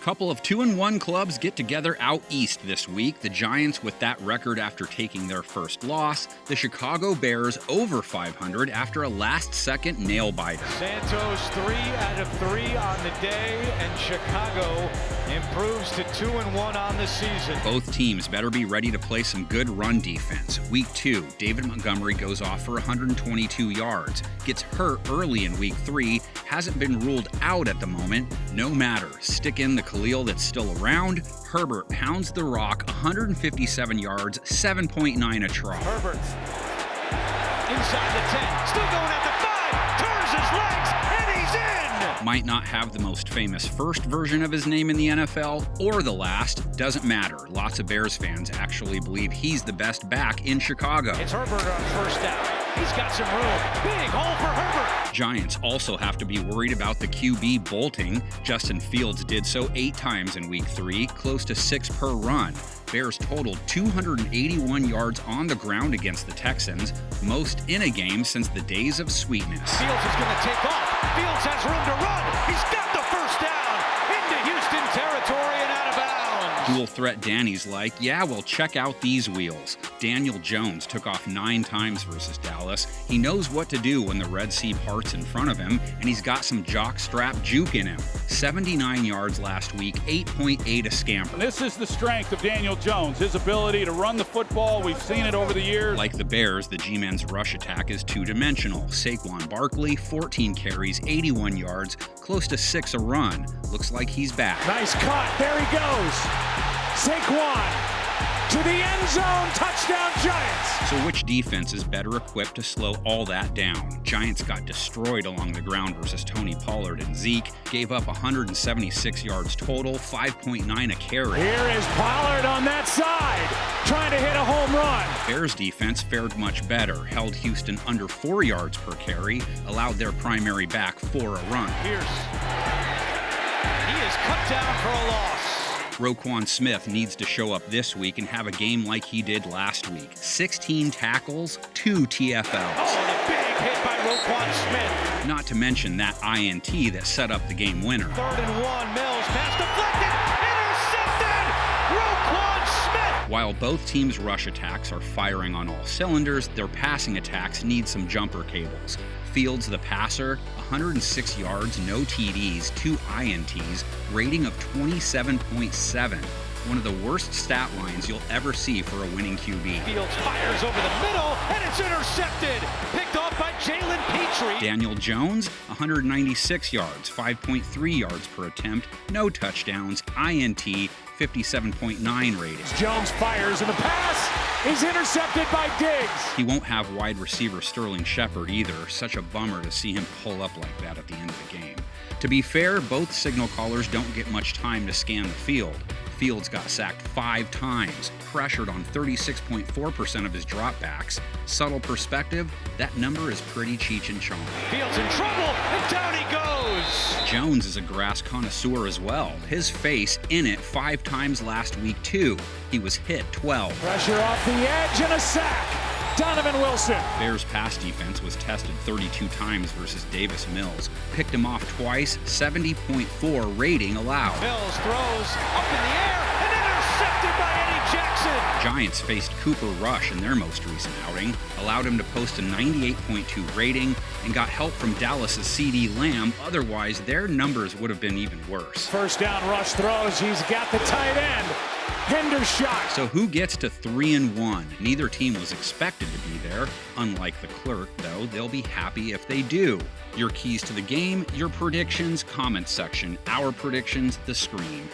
Couple of 2-1 clubs get together out east this week. The Giants with that record after taking their first loss. The Chicago Bears over 500 after a last-second nail-biter. Santos 3 out of 3 on the day, and Chicago improves to 2-1 on the season. Both teams better be ready to play some good run defense. Week 2, David Montgomery goes off for 122 yards. Gets hurt early in Week 3. Hasn't been ruled out at the moment. No matter. Stick in the Khalil that's still around. Herbert pounds the rock, 157 yards, 7.9 a try. Herbert inside the 10, still going at the 5, turns his legs, and he's in! Might not have the most famous first version of his name in the NFL, or the last, doesn't matter. Lots of Bears fans actually believe he's the best back in Chicago. It's Herbert on first down. He's got some room. Big hole for Herbert. Giants also have to be worried about the QB bolting. Justin Fields did so 8 times in Week 3, close to 6 per run. Bears totaled 281 yards on the ground against the Texans, most in a game since the days of sweetness. Fields is going to take off. Fields has room to run. He's got the first down into Houston territory and out of bounds. Dual threat Danny's like, yeah, well, check out these wheels. Daniel Jones took off 9 times versus Dallas. He knows what to do when the Red Sea parts in front of him, and he's got some jockstrap juke in him. 79 yards last week, 8.8 a scamper. This is the strength of Daniel Jones, his ability to run the football. We've seen it over the years. Like the Bears, the G-Men's rush attack is two-dimensional. Saquon Barkley, 14 carries, 81 yards, close to 6 a run. Looks like he's back. Nice cut. There he goes. Saquon to the end zone. Touchdown, Giants. So which defense is better equipped to slow all that down? Giants got destroyed along the ground versus Tony Pollard and Zeke. Gave up 176 yards total, 5.9 a carry. Here is Pollard on that side, trying to hit a home run. Bears defense fared much better, held Houston under 4 yards per carry, allowed their primary back 4 a run. Pierce. He is cut down for a loss. Roquan Smith needs to show up this week and have a game like he did last week. 16 tackles, 2 TFLs. Oh, and a big hit by Roquan Smith. Not to mention that INT that set up the game winner. 3rd and 1, Mills, pass deflected, intercepted, Roquan Smith. While both teams' rush attacks are firing on all cylinders, their passing attacks need some jumper cables. Fields, the passer, 106 yards, no TDs, 2 INTs, rating of 27.7. One of the worst stat lines you'll ever see for a winning QB. Fields fires over the middle, and it's intercepted. Picked off by Jalen Petrie. Daniel Jones, 196 yards, 5.3 yards per attempt, no touchdowns, INT, 57.9 rating. Jones fires, and the pass is intercepted by Diggs. He won't have wide receiver Sterling Shepard either. Such a bummer to see him pull up like that at the end of the game. To be fair, both signal callers don't get much time to scan the field. Fields got sacked 5 times, pressured on 36.4% of his dropbacks. Subtle perspective, that number is pretty Cheech and Chong. Fields in trouble, and down he goes. Jones is a grass connoisseur as well. His face in it 5 times last week too. He was hit 12. Pressure off the edge and a sack. Donovan Wilson. Bears pass defense was tested 32 times versus Davis Mills. Picked him off twice, 70.4 rating allowed. Mills throws up in the air and intercepted by Eddie Jackson. Giants faced Cooper Rush in their most recent outing, allowed him to post a 98.2 rating, and got help from Dallas' CeeDee Lamb. Otherwise, their numbers would have been even worse. First down, Rush throws. He's got the tight end. Hendershot. So who gets to 3-1? Neither team was expected to be there. Unlike the Clerk, though, they'll be happy if they do. Your keys to the game, your predictions, comment section, our predictions, the screen.